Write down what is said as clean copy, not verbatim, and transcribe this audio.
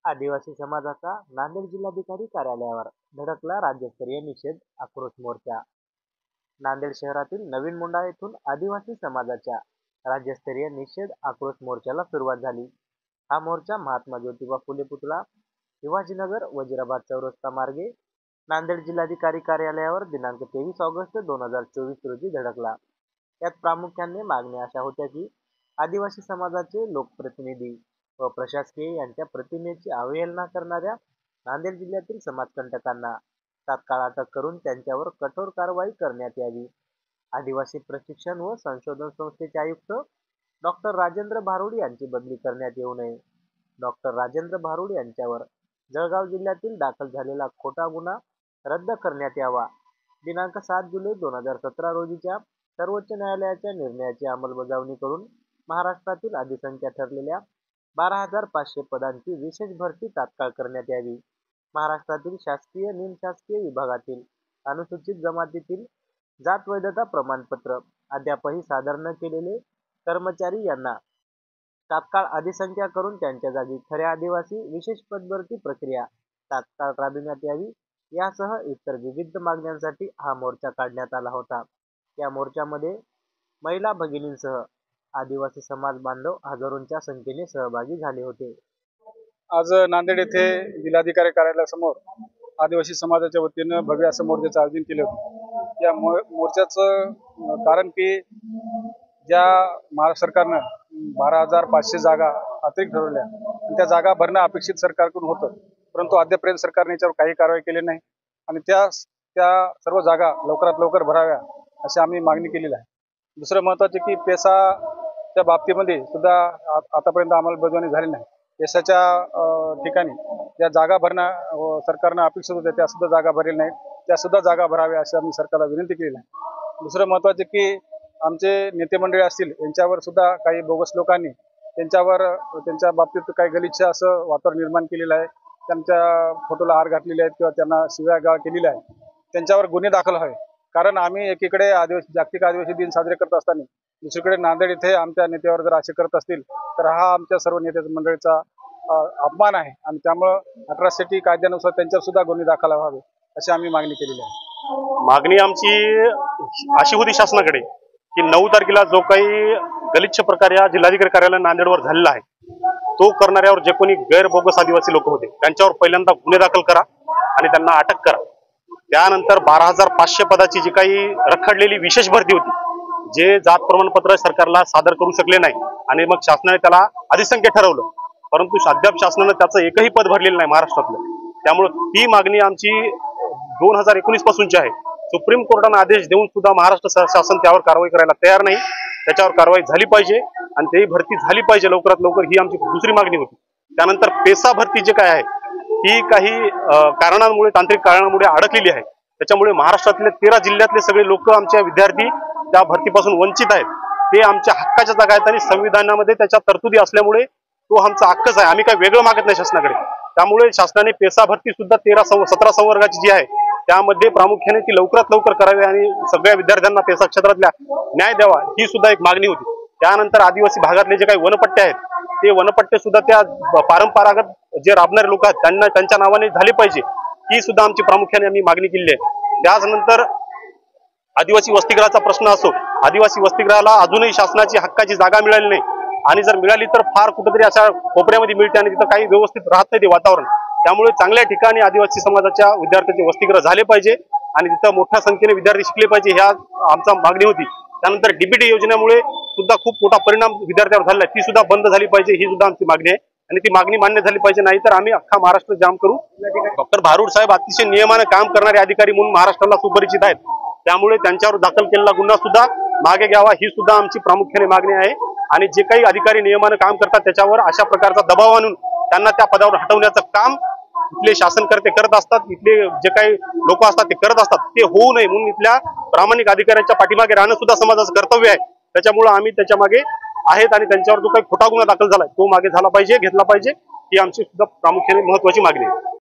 आदिवासी समाजाचा नांदेड जिल्हाधिकारी कार्यालयावर धडकला राज्यस्तरीय निषेध आक्रोश मोर्चा। नांदेड शहरातील नवीन मुंडा येथून आदिवासी समाजाच्या राज्यस्तरीय निषेध आक्रोश मोर्चाला सुरुवात झाली। हा मोर्चा महात्मा ज्योतिबा फुले पुतळा, शिवाजीनगर, वजीराबाद चौरस्ता मार्गे नांदेड जिल्हाधिकारी कार्यालयावर दिनांक 23 ऑगस्ट 2024 रोजी धडकला। यात प्रामुख्याने मागण्या अशा होत्या की आदिवासी समाजाचे लोकप्रतिनिधी व प्रशासकीय यांच्या प्रतिमेची अवहेलना करणाऱ्या नांदेड जिल्ह्यातील समाजकंटकांना तात्काळ अटक करून त्यांच्यावर कठोर कारवाई करण्यात यावी। आदिवासी प्रशिक्षण व संशोधन संस्थेचे आयुक्त डॉक्टर राजेंद्र भारुड यांची बदली करण्यात येऊ नये। डॉक्टर राजेंद्र भारुड यांच्यावर जळगाव जिल्ह्यातील दाखल झालेला खोटा गुन्हा रद्द करण्यात यावा। दिनांक 7 जुलै 2017 रोजीच्या सर्वोच्च न्यायालयाच्या निर्णयाची अंमलबजावणी करून महाराष्ट्रातील अधिसंख्या ठरलेल्या 12,500 पदांची विशेष भरती तात्काळ करण्यात यावी। महाराष्ट्रातील शासकीय निमशासकीय विभागातील अनुसूचित जमातीतील जात वैधता प्रमाणपत्र अद्यापही सादर न केलेले कर्मचारी यांना तात्काळ अधिसंख्या करून त्यांच्या जागी खऱ्या आदिवासी विशेष पदभरती प्रक्रिया तात्काळ राबविण्यात यावी। यासह इतर विविध मागण्यांसाठी हा मोर्चा काढण्यात आला होता। या मोर्चामध्ये महिला भगिनींसह आदिवासी समाज बांधव हजारोंच्या संख्येने सहभागी झाले होते। आज नांदेड येथे जिल्हाधिकारी कार्यालयासमोर आदिवासी समाजाच्या वतीनं भव्य असं मोर्चाचं आयोजन केलं होतं। या मोर्चाचं कारण की ज्या महाराष्ट्र सरकारनं 12,500 जागा अतिरिक्त ठरवल्या आणि त्या जागा भरणं अपेक्षित सरकारकडून होतं, परंतु अद्यापर्यंत सरकारने याच्यावर काही कारवाई केली नाही आणि त्या सर्व जागा लवकरात लवकर भराव्या अशी आम्ही मागणी केलेली आहे। दुसरं महत्त्वाचे की पेसाच्या बाबतीमध्ये सुद्धा आतापर्यंत अंमलबजावणी झाली नाही। पेसाच्या ठिकाणी ज्या जागा भरणं सरकारनं अपेक्षित होत्या त्या सुद्धा जागा भरलेल्या नाहीत, त्या सुद्धा जागा भराव्या अशी आम्ही सरकारला विनंती केलेली आहे। दुसरं महत्त्वाचे की आमचे नेते मंडळी असतील यांच्यावर सुद्धा काही बोगस लोकांनी त्यांच्या बाबतीत काही गलिच्छ असं वातावरण निर्माण केलेलं आहे। त्यांच्या फोटोला हार घातलेले आहेत किंवा त्यांना शिव्यागाळ केलेल्या आहे, त्यांच्यावर गुन्हे दाखल व्हावे। कारण आम्ही एकीकडे जागतिक आदिवासी दिन साजरे करत असताना दुसरीकडे नांदेड इथे आमच्या नेत्यावर जर असे करत असतील तर हा आमच्या सर्व नेते मंडळीचा अपमान आहे आणि त्यामुळं अट्रॉसिटी कायद्यानुसार त्यांच्यावर सुद्धा गुन्हे दाखल व्हावे अशी आम्ही मागणी केलेली आहे। मागणी आमची अशी होती शासनाकडे की 9 तारखेला जो काही गलिच्छ प्रकार या जिल्हाधिकारी कार्यालय नांदेडवर झालेला आहे तो करणाऱ्यावर जे कोणी गैरबोगस आदिवासी लोक होते त्यांच्यावर पहिल्यांदा गुन्हे दाखल करा आणि त्यांना अटक करा। त्यानंतर 12,500 पदाची जी काही रखडलेली विशेष भरती होती, जे जात प्रमाणपत्र सरकारला सादर करू शकले नाही आणि मग शासनाने त्याला अधिसंख्या ठरवलं, परंतु अद्याप शासनाने त्याचं एकही पद भरलेलं नाही महाराष्ट्रातलं। त्यामुळे ती मागणी आमची 2019 पासूनची आहे। सुप्रीम कोर्टाने आदेश देऊन सुद्धा महाराष्ट्र शासन त्यावर कारवाई करायला तयार नाही। त्याच्यावर कारवाई झाली पाहिजे आणि तेही भरती झाली पाहिजे लवकरात लवकर, ही आमची दुसरी मागणी होती। त्यानंतर पेसा भरती जे काय आहे ही काही कारणांमुळे, तांत्रिक कारणामुळे अडकलेली आहे। त्याच्यामुळे महाराष्ट्रातले 13 जिल्ह्यातले सगळे लोक आमच्या विद्यार्थी त्या भरतीपासून वंचित आहेत। ते आमच्या हक्काच्या जागा आहेत आणि संविधानामध्ये त्याच्या तरतुदी असल्यामुळे तो आमचा हक्कच आहे। आम्ही काही वेगळं मागत नाही शासनाकडे। त्यामुळे शासनाने पेसा भरती सुद्धा 17 संवर्गाची जी आहे त्यामध्ये प्रामुख्याने ती लवकरात लवकर करावी आणि सगळ्या विद्यार्थ्यांना पेसा क्षेत्रातल्या न्याय द्यावा, ही सुद्धा एक मागणी होती। त्यानंतर आदिवासी भागातले जे काही वनपट्टे आहेत ते वनपट्टे सुद्धा त्या परंपरागत जे राबणारे लोक आहेत त्यांच्या नावाने झाले पाहिजे, ही सुद्धा आमची प्रामुख्याने आम्ही मागणी केली आहे। त्यानंतर आदिवासी वसतिगृहाचा प्रश्न असो, आदिवासी वसतिगृहाला अजूनही शासनाची हक्काची जागा मिळाली नाही आणि जर मिळाली तर फार कुठेतरी अशा कोपऱ्यामध्ये मिळते आणि तिथं काही व्यवस्थित राहत नाही ते वातावरण। त्यामुळे चांगल्या ठिकाणी आदिवासी समाजाच्या विद्यार्थ्यांचे वसतिगृह झाले पाहिजे आणि तिथं मोठ्या संख्येने विद्यार्थी शिकले पाहिजे, ह्या आमचा मागणी होती। त्यानंतर डीबीटी योजनेमुळे सुद्धा खूप मोठा परिणाम विद्यार्थ्यांवर झाला आहे, ती सुद्धा बंद झाली पाहिजे, ही सुद्धा आमची मागणी आहे आणि ती मागणी मान्य झाली पाहिजे, नाही तर आम्ही अख्खा महाराष्ट्र जाम करू। डॉक्टर भारुड साहेब अतिशय नियमाने काम करणारे अधिकारी म्हणून महाराष्ट्राला सुपरिचित आहेत, त्यामुळे त्यांच्यावर दाखल केलेला गुन्हा सुद्धा मागे घ्यावा, ही सुद्धा आमची प्रामुख्याने मागणी आहे। आणि जे काही अधिकारी नियमाने काम करतात त्याच्यावर अशा प्रकारचा दबाव आणून त्यांना त्या पदावर हटवण्याचं काम इथले शासनकर्ते करत असतात, इथले जे काही लोक असतात ते करत असतात। ते होऊ नये म्हणून इथल्या प्रामाणिक अधिकाऱ्यांच्या पाठीमागे राहणं सुद्धा समाजाचं कर्तव्य आहे। त्याच्यामुळे आम्ही त्याच्या मागे आहेत आणि त्यांच्यावर जो काही खोटा गुन्हा दाखल झाला तो मागे झाला पाहिजे, घेतला पाहिजे, ही आमची सुद्धा प्रामुख्याने महत्वाची मागणी आहे।